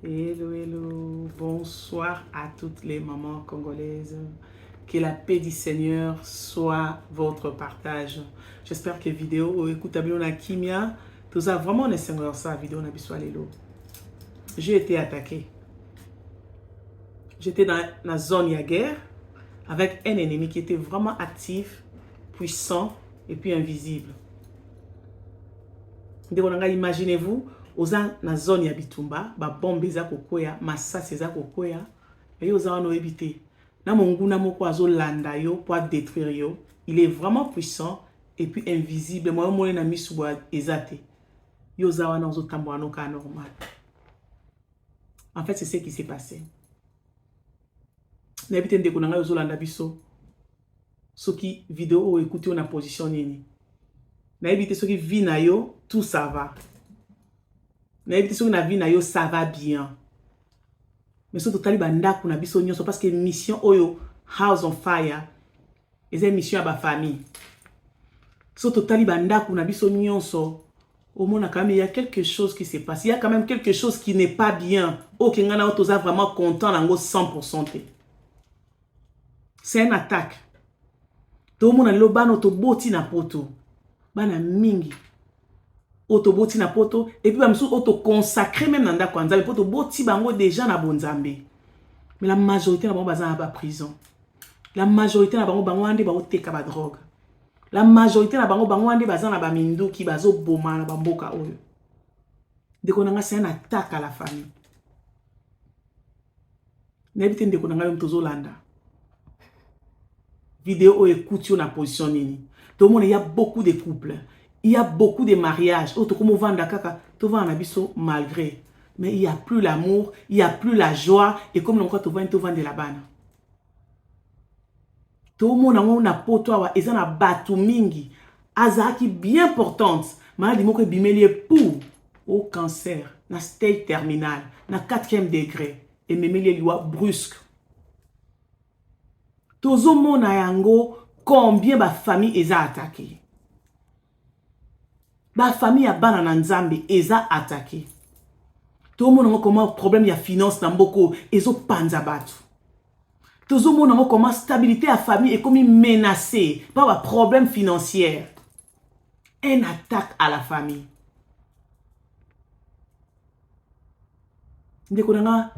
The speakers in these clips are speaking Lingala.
Hello, hello. Bonsoir à toutes les mamans congolaises. Que la paix du Seigneur soit votre partage. J'espère que la vidéo, écoute, na kimia, tout ça vraiment ne sert ça vidéo na biswa lelo. J'ai été attaqué. J'étais dans la zone de guerre avec un ennemi qui était vraiment actif, puissant et puis invisible. Imaginez-vous, oza na zone ya bitumba, ba bombe eza kokoya, masasi eza kokoya, et oza wana ebité. Na monguna moko azolanda yo pour détruire yo. Il est vraiment puissant et puis invisible. Moi mona na misuba ezate. Yo oza wana ozotambola no ka normal. En fait, c'est ce qui s'est passé. Na ebité ndeko na ngai ozolanda biso. Soki vidéo ou écouter na position nini. Na ebité soki vi na yo, tout ça va. Na ebité soki na vi na yo, ça va bien. Mais surtout tali bandako na biso nyonso parce que mission oyo House on Fire eza mission ya ba famille. Surtout tali bandako na biso nyonso au monde quand même il y a quelque chose qui se passe. Il y a quand même quelque chose qui n'est pas bien. OK ngana otoza vraiment content nango 100%. C'est une attaque. Tout le monde a le bano to boti na poto. Bana mingi. Otoboti na poto et puis bamsou auto consacré même nanda kwa nzambe poto boti bango déjà na bonzambe. Mais la majorité na bango baza na prison. La majorité na bango ande ba oteka ba drogue. La majorité na bango ande baza na ba minduki bazo boma na bamboka oyo. Ndeko nanga c'est une attaque à la famille. N'habite ndeko nanga yo tozo landa. Vidéo o écoute yo na position nini. Tout le monde, il y a beaucoup de couples. Il y a beaucoup de mariages. Malgré. Mais il n'y a plus l'amour, il n'y a plus la joie. Et comme l'on tu vends de la banane. Tout le monde a poto et ça na batu mingi. Azaki bien portante. Maladie moko bimelie pour au cancer, na stage terminal, na 4e degré et memelie liwa brusque. Tozo mona yango combien ba famille eza attaqué. Ba famille a bana na nzambe eza attaqué. Tout le monde a comment problème ya finance na mboko ezo panza batu. Tout le monde a comment stabilité à famille est comme menacée par un problème financier. Une attaque à la famille. Ndeko nanga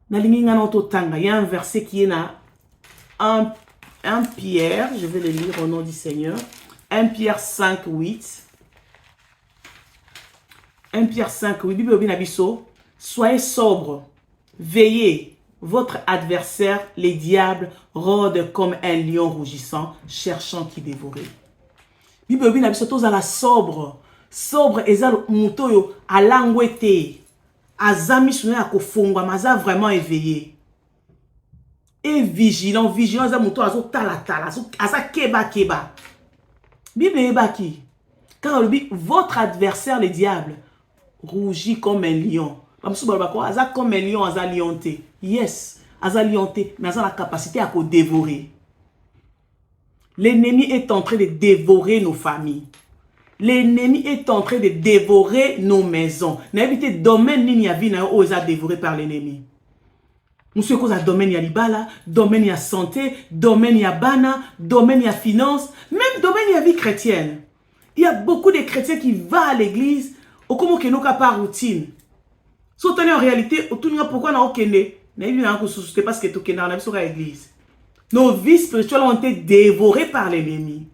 na lingi ngana ototanga, il y a un verset qui est na 1 Pierre, je vais le lire au nom du Seigneur. 1 Pierre 5, 8. 1 Pierre 5, 8. Bible Binabiso. Soyez sobres, veillez. Votre adversaire, les diables, rôde comme un lion rougissant, cherchant qui dévorer. Bible Binabiso, tous à la sobre. Sobre, ezal mutoyo, à l'angouete. Azami souné à kofongwa, maza vraiment éveillé. Et vigilant, vigilant, ça mouton azo tala, aza keba. Bible ebaki. Car votre adversaire, le diable, rougit comme un lion. Aza comme un lion, aza lionté. Yes, aza lionté, mais aza la capacité à dévorer. L'ennemi est en train de dévorer nos familles. L'ennemi est en train de dévorer nos maisons. N'habitez domaine ni vie na o eza dévoré par l'ennemi. Monsieur cause à domaine ya libala, domaine ya santé, domaine ya bana, domaine ya finance, même domaine ya vie chrétienne. Il y a beaucoup de chrétiens qui vont à l'église, au comme que nous par routine. Sauf en réalité, pourquoi on a okende, c'est parce que tu es dans l'église. Nos vies spirituelles ont été dévorées par l'ennemi.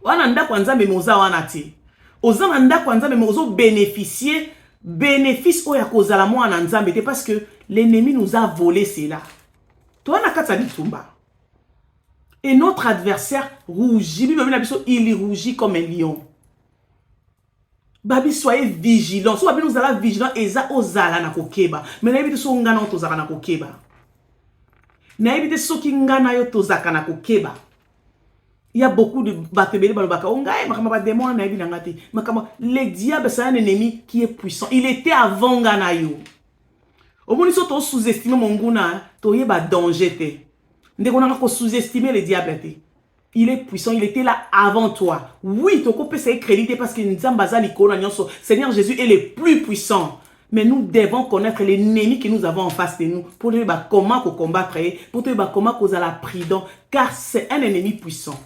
Wananda kwanza memoza wanati. Ozananda kwanza memozo bénéficier bénéfice oya kozala mwana nzambe parce que l'ennemi nous a volé cela. Toi na kata bitumba. Et notre adversaire rougit, il rougit comme un lion. Babi soyez vigilants. So babi nous allons vigilants eza ozala na kokeba. Mais na ebite so ngana otozaka na kokeba. Na ebite so ki ngana yo tozaka na kokeba. Il y a beaucoup de batebele balobaka ongaye makama démon na ebi ngati. Makama le diable c'est un ennemi qui est puissant. Il était avant ngana yo. Au moins so to sous-estimer mon nguna, to yeba danger te. Ndeko nanga ko sous-estimer le diable te. Il est puissant, il était là avant toi. Oui, ton couple s'est crédité parce que Nzambaza Likona Nyonso, Seigneur Jésus est le plus puissant. Mais nous devons connaître l'ennemi que nous avons en face de nous pour nous dire comment combattre, pour nous dire comment causer la prudence, car c'est un ennemi puissant.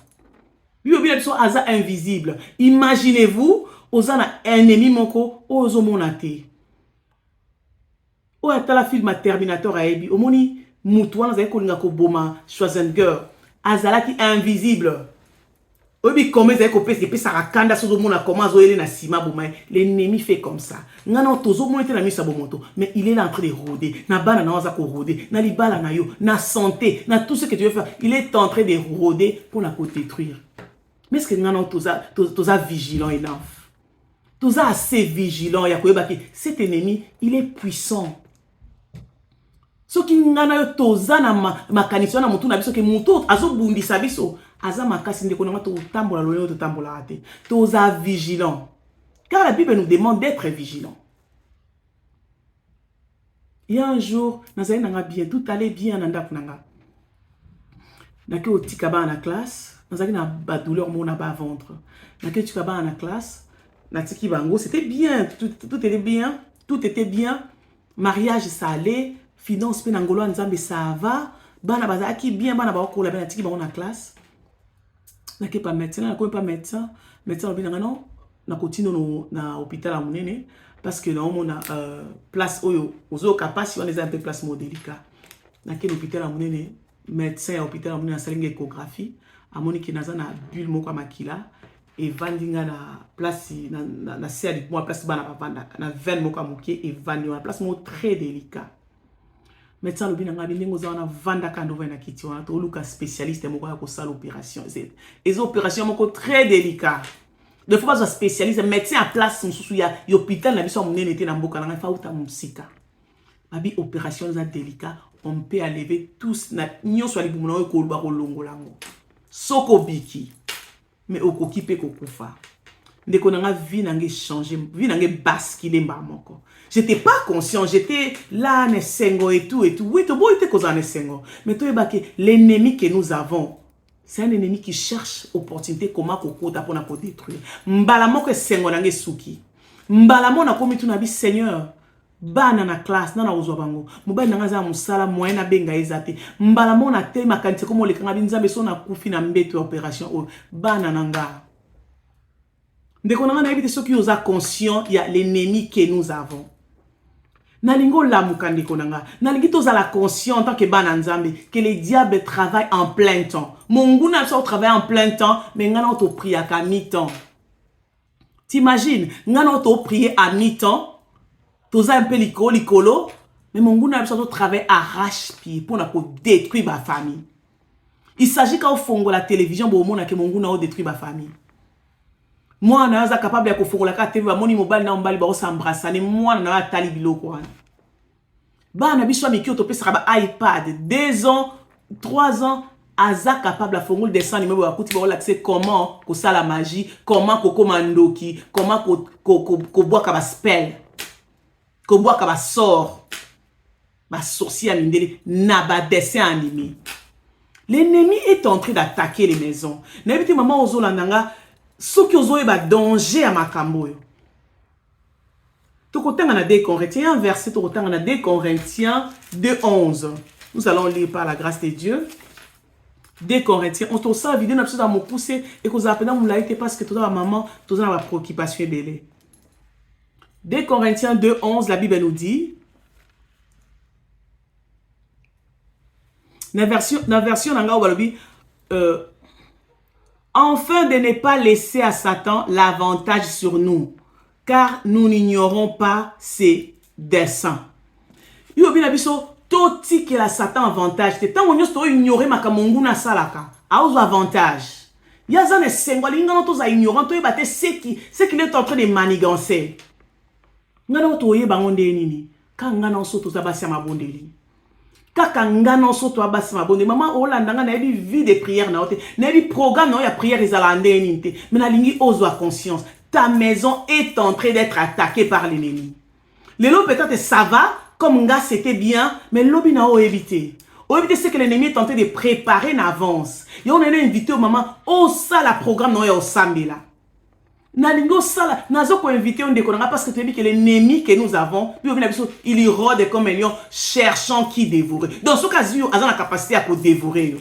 Lui, il est invisible. Imaginez-vous, vous avez un ennemi moko, vous avez monate. Vous avez la film Terminator à Ebi, vous avez Moutouan, vous avez Boma, Schwarzenegger, Azala qui est invisible. Obi comme ça ko pesi pesa rakanda so mona comment zoyele na sima boma l'ennemi fait comme ça ngana tozo monter na misa bomoto mais il est là en train de rôder na bana na waza ko rôder na libala na yo na santé na tout ce que tu veux faire il est en train de rôder pour la détruire mais est-ce que ngana toza vigilant enough toza assez vigilant ya ko yebaki cet ennemi il est puissant so ki ngana yo toza na makanisi na mutu na biso ke mutu azo bundisa biso aza makasi ndeko na to tambola lolo to tambola ate toza vigilant car la Bible nous demande d'être vigilant. Il y a un jour nazali nanga bien tout allait bien na ndako nanga nake otika ba na classe nazali na ba douleur mona ba ventre nake otika ba na classe na tiki bango c'était bien tout était bien mariage ça allait finance pe na ngolo nzambe ça va bana bazaki bien bana ba ko la ba tiki bango na classe nake pas médecin na ko pas médecin obina non na continue na hôpital à monene parce que non on a place oyo ozo capacité on est un peu place modélica nake hôpital à monene médecin à hôpital à monene na salinga échographie a monique naza na bulle moko makila et vandinga na place na série moi place bana bavanda na veine moko moké et vandi na place mo très délicat médecin lobi nanga bingo za na vanda kando na kiti wana to luka spécialiste moko ya ko sala opération les opérations moko très délicat de fois pas spécialiste médecin à place mususu ya hôpital na biso munene te na mboka na fa uta musika abi opération za délicat on peut enlever tous na nyonso ali bumuna ko luba ko longolango soko biki mais okoki pe kokufa ndeko nanga vie nange changer vie nange basculer mba moko. J'étais pas conscient, j'étais là, Nesengo et tout. Oui, tout beau était cause Nesengo. Mais tout est l'ennemi que nous avons, c'est un ennemi qui cherche opportunité comment qu'on pour détruire. Mbalamo que Sengo nange suki. Mbalamo na komi tu nabi Seigneur. Bana na classe na ozwa bango. Mobali nanga za musala moyen na benga ezate. Mbalamo na te makanite komo le kanga binzambe so na kufi na mbeto opération o bana nanga. Ndeko nanga na ebite soki oza conscient il y a l'ennemi que nous avons. Nalingo la mukandiko nanga nalingi toza la conscient en tant que bana nzambe que les diables travaillent en plein temps. Mungu na so travaille en plein temps mais ngana to prier à mi-temps. T'imagines ngana to prier à mi-temps toza un peu likolo mais mungu na so travaille arrache-pied pour na détruire ma famille. Il s'agit quand on fongo la télévision bo mona que mungu na détruire ma famille. Moi na za capable ya kofongola ka TV ba moni mobile na mbali ba osambrasa ni moi na tali biloko wana ba na biso mikio to pesa ba iPad 2 ans 3 ans aza capable à fongola descendre mais ba kuti ba relaxer comment ko sala magie comment ko komandoki comment ko bois ka ba spell ko bois ka ba sort ba sorcier mindele na ba dessin animé. L'ennemi est en train d'attaquer les maisons. Na biti maman ozolandanga ce qui est un danger à makambo. Tout côté on a 2 Corinthiens, un verset tout côté on a 2 Corinthiens 2:11. Nous allons lire par la grâce de Dieu. 2 Corinthiens, on te sent vidéo dans mon poussé et que vous appelez mon laïté parce que toute la maman, toute la préoccupation est belle. 2 Corinthiens 2:11, la Bible nous dit. La version nanga walobi enfin de ne pas laisser à Satan l'avantage sur nous, car nous n'ignorons pas ses desseins. Yo bien abiso toti que la Satan avantage. Tant on yo ignorer makamongu na salaka. A aux avantage. Ya za ne sengwali ngana to za ignorant to yebate ce qu'il est en train de manigancer. Ngana to yeba ngonde nini? Ka ngana so to za basi mabondeli. Kaka ngana so to abasi mabonde mama olandanga na yebi vie de prière na ote na yebi programme na ya prière ezalande ninte mais na lingi ozwa conscience ta maison est en train d'être attaquée par l'ennemi. Lelo peut-être ça va comme nga c'était bien mais lobi na o éviter c'est que l'ennemi est en train de préparer en avance et on est invité au maman au ça la programme na ya osambela Nalingo sala, nazo ko inviter on déconnera parce que tu dis que l'ennemi que nous avons, il rôde comme un lion cherchant qui dévorer. Dans ce cas, il a la capacité à dévorer.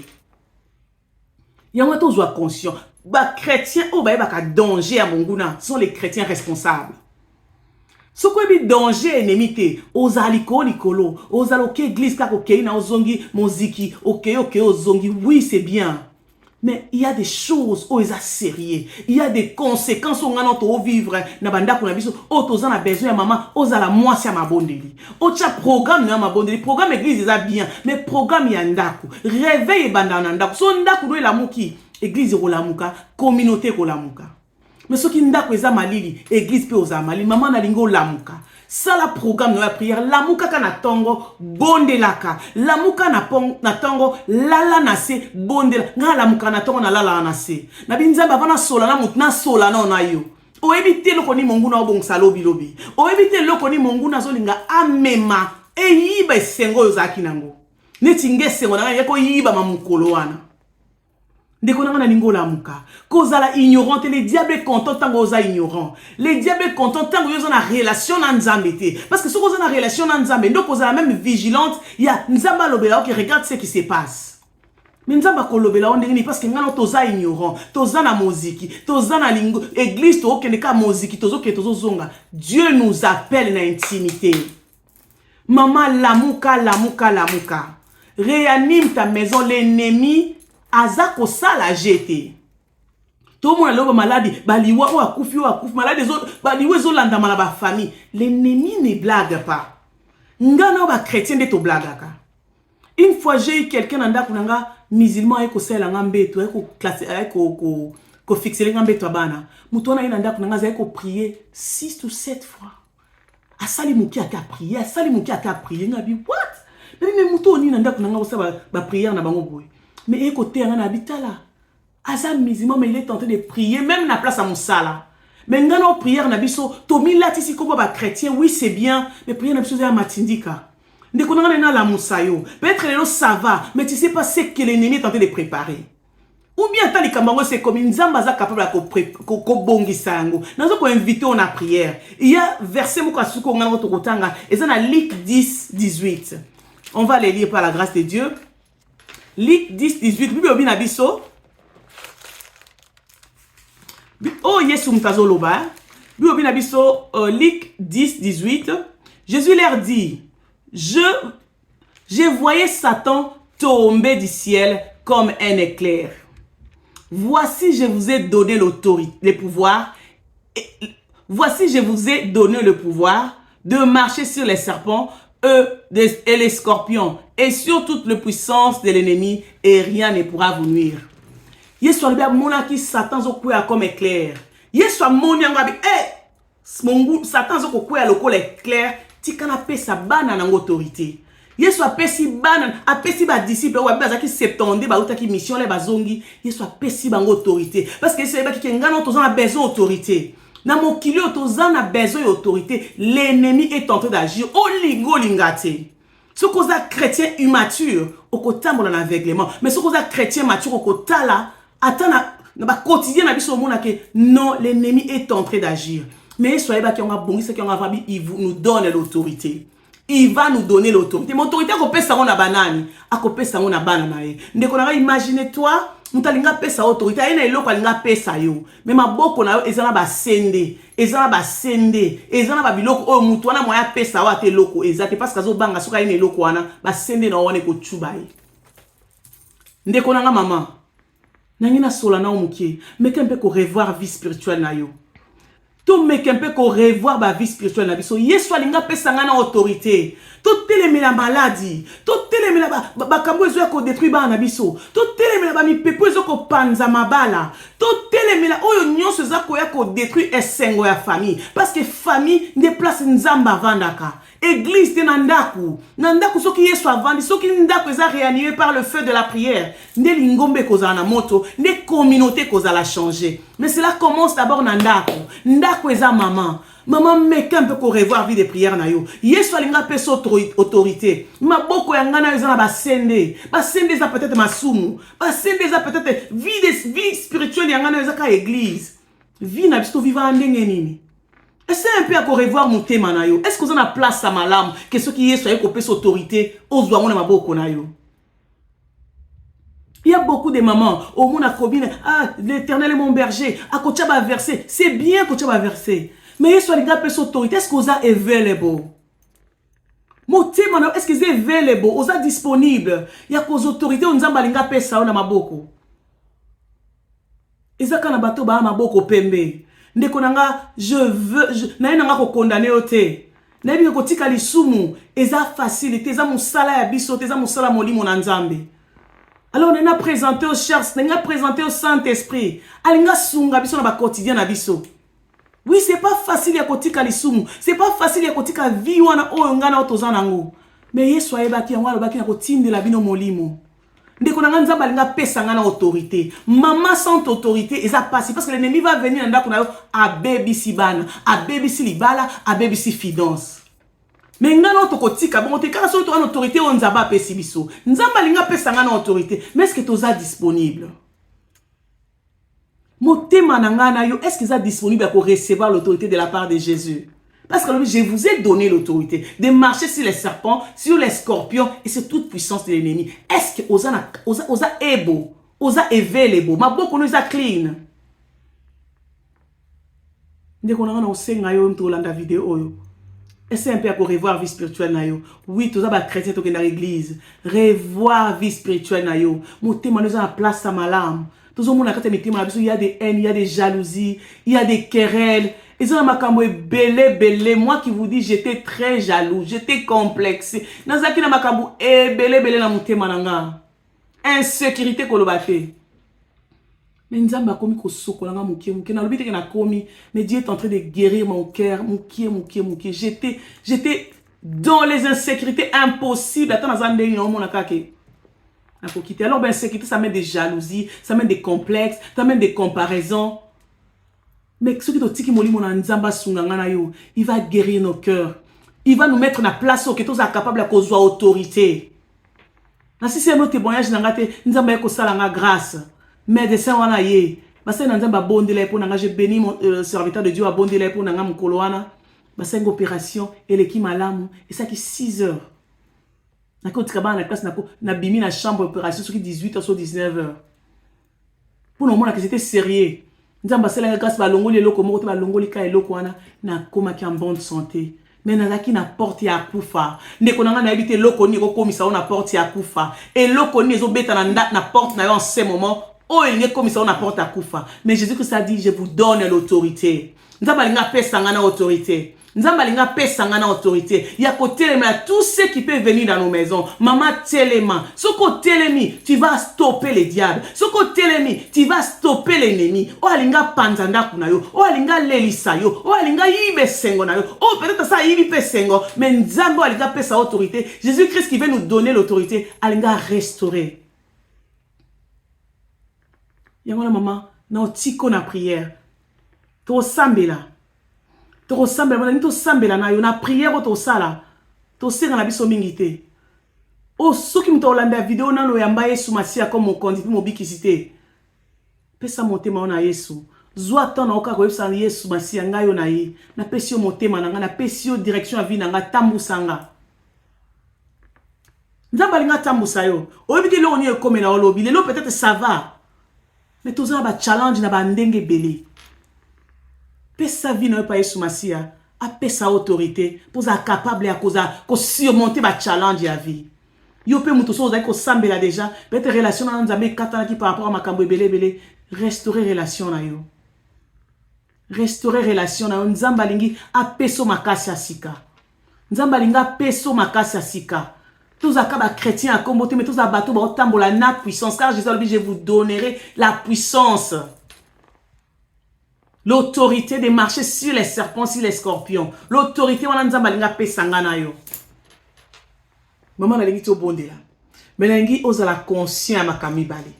Il y a un autre conscient. Les chrétiens, oh, bah, danger à Monguna sont les chrétiens responsables. Ce qui est danger ennemi, aux aliko likolo, aux aloke église, ok, na ozongi, moziki, ok, ozongi, oui, c'est bien. Mais il y a des choses où ils sont sérieux. Il y a des conséquences où on a vivre. Nabanda kuna biso, o toza na besoin ya maman, oza la moi c'est ma bondeli. O tcha programme na ma bondeli, programme église ça bien, mais programme ya ndaku. Réveille banda na ndaku. So ndaku do la muki, église ko la muka, communauté ko la muka. Mais ce qui ndaku eza malili, église pe oza malili, maman na lingo la muka. Ça la programme de la prière, la muka ka na tongo bondelaka, la muka na tongo lala nase bondela, nga la muka na tongo na lala nase. Na binzamba vana sola na mutna sola na ona yo. O ebite loko ni mongu na obong salobi lobi. O ebite loko ni mongu na zolinga amema e yiba esengo yo zaki nango. Neti nge sengo na yako yiba mamukolo wana. Ndeko na ningo la muka. Kozala ignorante, les diables contents tango oza ignorant. Les diables contents tango yo na relation na nzambete. Parce que si vous avez une relation na nzambe, donc vous avez même vigilante, il y a nzamba lobela qui regarde ce qui se passe. Mais nzamba ko lobela on ndeni parce que ngana toza ignorant, toza na moziki, toza na lingo, église to okende ka moziki, tozo ke tozo zonga. Dieu nous appelle na intimité. Maman lamuka. Réanime ta maison, l'ennemi azako sala jeté. Tout le monde est malade, baliwa ou akufi, malade des autres, baliwa zolanda malaba famille. L'ennemi ne blague pas. Ngana ba chrétien de to blagaka. Une fois j'ai eu quelqu'un dans ndakunanga musulman eko sala ngambeto, eko classe ko fixer ngambeto bana. Mutona ina ndakunanga za eko prier 6 ou 7 fois. Asali muki aka prier, ngabi what? Mais mutoni na ndakunanga osa ba prière na bango boy. Mais écoutez, on habite là. Azam musulman, mais il est en train de prier, même la place à Moussala. Mais quand on prière, on a dit, Tomi là, si on va chrétien, oui, c'est bien, mais prier, on a besoin de matindika. Dès qu'on a la moussayo, peut-être que ça va, mais tu sais pas ce que l'ennemi est en train de préparer. Ou bien, tant les Camerounais, c'est comme une zambaza capable de bongisa. Nous avons invité à la prière. Il y a verset Moukasuko, on a notre rotanga, et ça, a Luc 10, 18. On va les lire par la grâce de Dieu. Luc 10, 18. Bibi obi na biso. Oh, yesu mtazo loba. Bibi obi na biso. Luc 10, 18. Jésus leur dit, je voyais Satan tomber du ciel comme un éclair. Voici, je vous ai donné l'autorité, le pouvoir. Voici, je vous ai donné le pouvoir de marcher sur les serpents et les scorpions et sur toute la puissance de l'ennemi et rien ne pourra vous nuire. Yesu alibia mona ki Satan zo kuya comme éclair. Yesu amoni ngabi mongu Satan zo kuya lokola éclair tikana pesa bana na autorité. Yesu apesi bana apesi ba disciple wa bazaki 70 ba utaki mission le bazongi. Yesu apesi bango autorité parce que c'est ba ki ngana tozo na besoin autorité. Na mokili otoza na besoin d'autorité, l'ennemi est en train d'agir au lingo lingate. Ce qu'on a chrétien immature, au côté de l'aveuglement, mais ce qu'on a chrétien mature au côté là, attends na quotidien na biso mona que non, l'ennemi est en train d'agir. Mais soyez pas qui on a bon, c'est qu'on a il nous donne l'autorité. Il va nous donner l'autorité. Mon autorité a copé ça on a banane, a copé ça on a banane. Ndeko na imagine toi mutalinga pesa autorité ina eloko alinga pesa yo mais maboko na yo ezana ba sende ezana ba biloko o mutu wana moya pesa wa te loko ezate parce que zo banga soka ina eloko wana ba sende na wane ko chuba yi ndeko nanga mama nangina sola na omukie meke mpe ko revoir vie spirituelle na yo to meke mpe ko revoir ba vie spirituelle na biso yesu alinga pesa ngana autorité to telemela maladie to telemela ba kambo ezo ko détruire ba na biso to telemela ba mipepo ezo ko panza mabala to telemela oyo nyonso za ko ya ko détruire esengo ya famille parce que famille ne place nzamba vandaka église te nandaku soki yesu avandi soki ndako eza réanimé par le feu de la prière nde lingombe kozala na moto nde communauté kozala changer mais cela commence d'abord ndako eza maman meka mpe ko revoir vie de prière na yo yesu alinga pesa autorité maboko ya ngana eza na basende eza peut-être masumu basende eza peut-être vie spirituelle ya ngana eza ka église Vie na biso vivre ndenge nini. Essaye un peu à revoir mon thème na yo. Est-ce que vous avez place à ma lame que ceux qui sont copés autorité aux doigts na maboko na yo. Il y a beaucoup de mamans au monde à cobine, ah l'Éternel est mon berger, à côté va verser. C'est bien que tu vas verser. Mais il y a les gars autorité, est-ce que vous avez available? Mon thème est-ce que vous avez available, vous avez disponible? Il y a des autorités on nzamba linga pesa na maboko. Ezaka na bato ba maboko pembe. Ndeko nanga je veux na nanga ko condamner ote. Na bi ko tika lisumu eza facilité eza musala ya biso eza musala molimo na nzambe. Alors on a présenté au cher, on a présenté au Saint-Esprit. Alinga sunga biso na ba quotidien na biso. Oui, c'est pas facile ya kotika lisumu. C'est pas facile ya kotika vie wana oyo ngana otozana ngo. Mais Yesu ayebaki yango alobaki na kotindela bino molimo. Ndeko na nzamba linga pesa ngana autorité. Maman sans autorité eza passé parce que l'ennemi va venir ndako na yo a baby sibana, a baby silibala, a baby si fidance. Mais ngana otokotika bon te kaka so to en autorité on nzamba pesi biso. Nzamba linga pesa ngana autorité, mais est-ce que toza disponible? Motema na ngana yo est-ce qu'ils sont disponibles pour recevoir l'autorité de la part de Jésus? Parce que je vous ai donné l'autorité de marcher sur les serpents, sur les scorpions et sur toute puissance de l'ennemi. Est-ce que osa ebo, osa available, ma boko nous a clean. Ndeko na ngana osenga yo ntolanda vidéo yo. Essaye un peu à revoir vie spirituelle na yo. Oui, tous les chrétiens qui sont dans l'église. Revoir vie spirituelle na yo. Motema nous a la place à ma lame. Tous les monde il y a des haines, il y a des jalousies, il y a des querelles. Ils ont makambo belé. Moi qui vous dis, j'étais très jaloux, j'étais complexé. Nazaki na makambo belé na motema nanga. Insécurité kolobate. Mais nzamba komi ko sokolanga mukie na lobite ke na komi, mais Dieu est en train de guérir mon cœur, mukie. J'étais dans les insécurités impossibles. Attends nazande ni on mona kake. Alors, ben, insécurité, ça mène des jalousies, ça mène des complexes, ça mène des comparaisons. Mais ce qui est tiki moli mona nzamba sungangana yo, il va guérir nos cœurs. Il va nous mettre na place où que tous capable à cause autorité. Na si c'est un témoignage nangate nzamba yako salanga grâce. Médecin wana ye. Basa nzamba bondela pour nanga je bénis mon serviteur de Dieu a bondela pour nanga mukolo wana. Basa une opération et l'équipe malamu et ça qui 6 heures. Na classe na bimi na chambre d'opération sur 18h sur 19h. Pour le moment que c'était sérieux. Nzamba sala grâce ba longoli loko moko ba longoli ka eloko wana na koma ki en bonne santé. Mais nazaki na porte ya kufa. Ndeko nanga na habité loko ni ko komisa na porte ya kufa. Et loko ni ezo beta na porte na yo en ce moment. Oh il est komisa na porte ya kufa. Mais Jésus-Christ a dit je vous donne l'autorité. Nzamba linga pesa ngana autorité. Nzamba linga pesa ngana autorité. Il y a côté tous ceux qui peuvent venir dans nos maisons. Maman telema. Soko telemi, tu vas stopper les diables. Soko telemi, tu vas stopper l'ennemi. Oh alinga panzanda kunayo. Oh alinga lelisa yo. Oh alinga yibe sengo na yo. Oh peut-être ça yibi pe sengo. Mais nzambo alinga pesa autorité. Jésus-Christ qui veut nous donner l'autorité, alinga restaurer. Yangona maman, na otiko na prière. To sambela. To sambela na to sambela na yo na prière to sala. To senga na biso mingité. O soki mto olanda vidéo na lo yamba Yesu masia comme mon conduit mo bikisité. Pesa motema na Yesu. Zwa tona oka ko yesa Yesu masia ngayo na ye. Na pesi yo motema na nga na pesi yo direction a vie na nga tambusanga. Nzamba linga tambusa yo. Oyebiti lo oni ekome na olobi. Lelo peut-être ça va. Mais tous ba challenge na ba ndenge belé. Pesa vie na pa Yesu masia. A pesa autorité pour être capable à cause de surmonter ba challenge ya vie. Yo pe muto so ko sambela déjà. Peut-être relation na nzambe katana ki par rapport à makambo belé. Restaurer relation na yo. Restaurer relation na yo. Nzamba lingi a peso makasi asika. Nzamba linga peso makasi asika. Tous les chrétiens à combattre, mais tous les bateaux vont tambola la puissance. Car Jésus a dit, je vous donnerai la puissance. L'autorité de marcher sur les serpents, sur les scorpions. L'autorité, on a dit, balinga pesangana yo. Maman, elle dit, au bon là. Mais elle dit, on a la conscience, ma kami bali.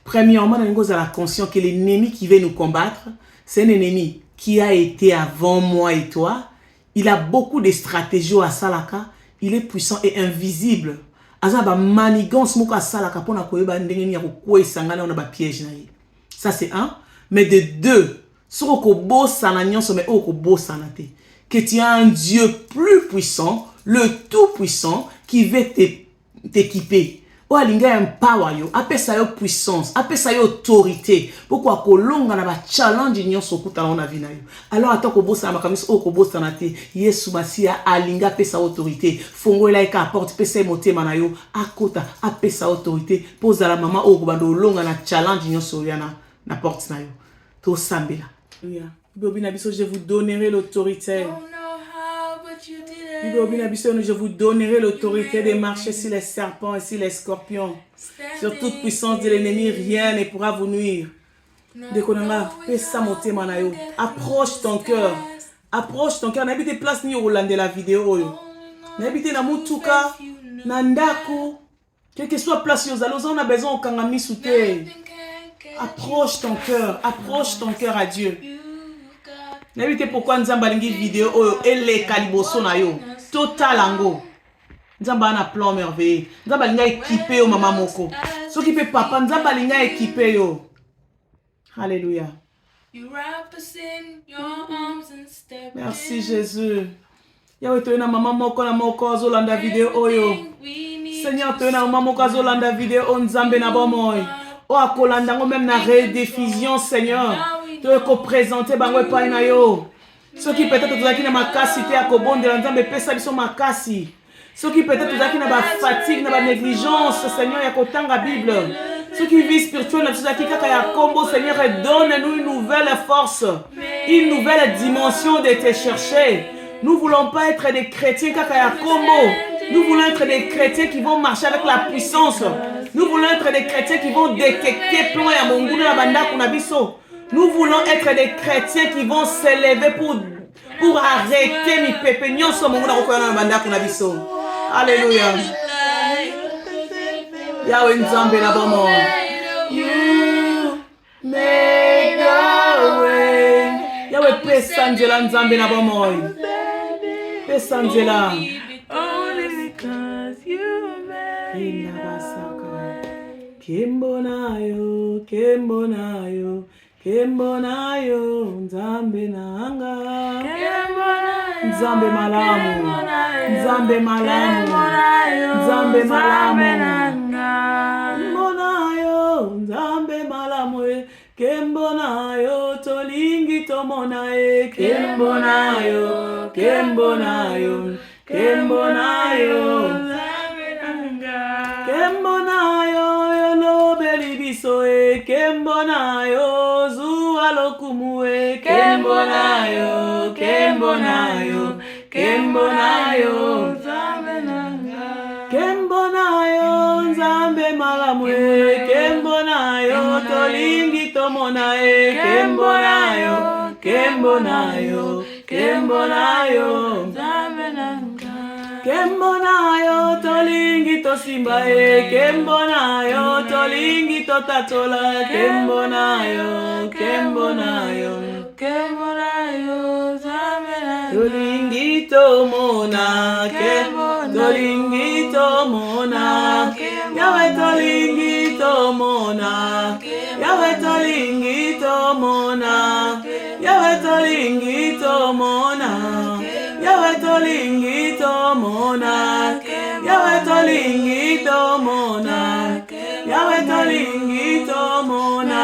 Premièrement, on a la conscience que l'ennemi qui veut nous combattre, c'est un ennemi qui a été avant moi et toi. Il a beaucoup de stratégies à Salaka. Il est puissant et invisible. Azaba manigance moka salaka pona koyeba ndenge ni ya kokwe sangana on a ba piège na ye. Ça c'est un. Mais de deux, Que tu as un Dieu plus puissant, le tout-puissant, qui veut t'équiper. O alinga empower yo, apesa yo puissance, apesa yo autorité. Pourquoi kolonga na ba challenge nyonso kutana na vie na yo. Alors attends ko bossa makamisi o ko bossa na te. Yesu Masia alinga apesa autorité. Fongo ela ka porte pesa motema na yo, akota apesa autorité. Poza la maman o ko bando longa na challenge nyonso yana na porte na yo. To sambela. Yeah. Bobina biso, je vous donnerai l'autorité. Je vous donnerai l'autorité de marcher sur les serpents et sur les scorpions. Sur toute puissance de l'ennemi, rien ne pourra vous nuire. Approche ton cœur. Approche ton cœur. N'habite place ni au de la vidéo. N'habite na mutuka, nandaku. Quelle que soit place, on a besoin au kangami souté. Approche ton cœur. Approche ton cœur à Dieu. N'habite pourquoi nous avons une vidéo et les calibosso na yo total ango. Nous avons un plan merveilleux. Nous avons équipé au maman moko. Ce qui peut papa, nous avons équipé yo. Alléluia. Merci Jésus. Yahweh tu es na maman moko na moko zolanda vidéo oyo. Seigneur tu es na maman moko zolanda vidéo on nzambe na bomoy. O akolanda même na rediffusion Seigneur. Tu es présenté bango pa na yo. Ceux qui peut-être tozaki na makasi te akobonde la nzambe pesa biso makasi. Ceux qui peut-être tozaki na ba fatigue na ba négligence Seigneur ya kotanga Bible. Ceux qui vivent spirituellement tozaki kaka ya kombo Seigneur donne-nous une nouvelle force, une nouvelle dimension de te chercher. Nous voulons pas être des chrétiens kaka ya kombo. Nous voulons être des chrétiens qui vont marcher avec la puissance. Nous voulons être des chrétiens qui vont détecter plan ya monguna na banda kuna biso. Nous voulons être des chrétiens qui vont s'élever pour arrêter mi pepe nyonso monguna kokoya na banda kuna biso. Alléluia. Yahweh nzambe na bomo. You make a way. Yahweh pesa nzela nzambe na bomo. Pesa nzela. Only because you made Kembonayo, Kembonayo, Kembonayo, Nzambe nanga. Nzambe malamu, Nzambe malamu, Nzambe malamu. Kembonayo, Nzambe malamu, Kembonayo, tolingi tomonae. Kembonayo, Kembonayo, Kembonayo, Kembonayo, yono belibisoe. Kembonayo, zualokumue. Kembonayo, Kembonayo, Kembonayo, Kembonayo, Nzambe malamue. Kembonayo, tolingi tomonae. Kembonayo, Kembonayo, Kembonayo, Kembonayo, tolingi tosimbae. Kembonayo, tolingi totatola. Kembonayo, Kembonayo, Kembonayo, tolingi tomona. Tolingi tomona. Yahweh tolingi tomona. Yahweh tolingi tomona. Yahweh tolingi tomona. Yahweh tolingi tomona. Yahweh tolingi tomona. Yahweh tolingi tomona.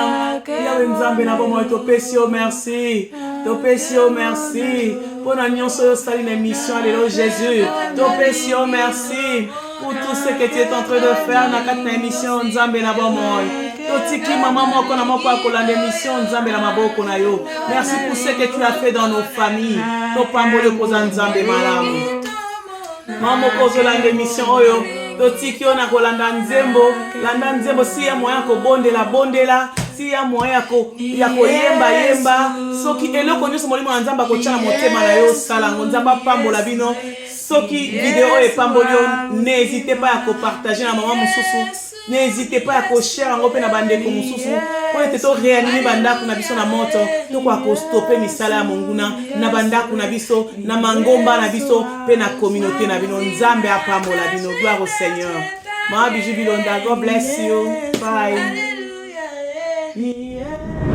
Yahweh nzambe na bomo topesio merci. Topesio merci. Pour la nyonso yo sali na mission alléluia Jésus. Topesio merci pour tout ce que tu es en train de faire na kati na émission nzambe na bomo. Totiki maman moko na moko akolanda émission nzambe na maboko na yo. Merci pour ce que tu as fait dans nos familles. Topambole koza nzambe malamu. Maman kozolanda émission oyo. Totiki ona kolanda nzembo. Landa nzembo si ya moyen ko bondela. Si ya moyen ya yemba. Soki eloko nyonso molimo na nzamba ko tshana motema na yo sala nzamba pambola bino. Soki vidéo e pambolio, n'hésitez pas à partager na maman mususu. N'hésitez pas à share en open na bandeko mususu. Pour être to réanimer bandako na biso na moto, to kwa ko stopper misala ya monguna na bandako na biso, na mangomba na biso, pe na communauté na bino nzambe apambola bino. Gloire au Seigneur. Mama Bijou Bilonda, God bless you. Bye. Yeah.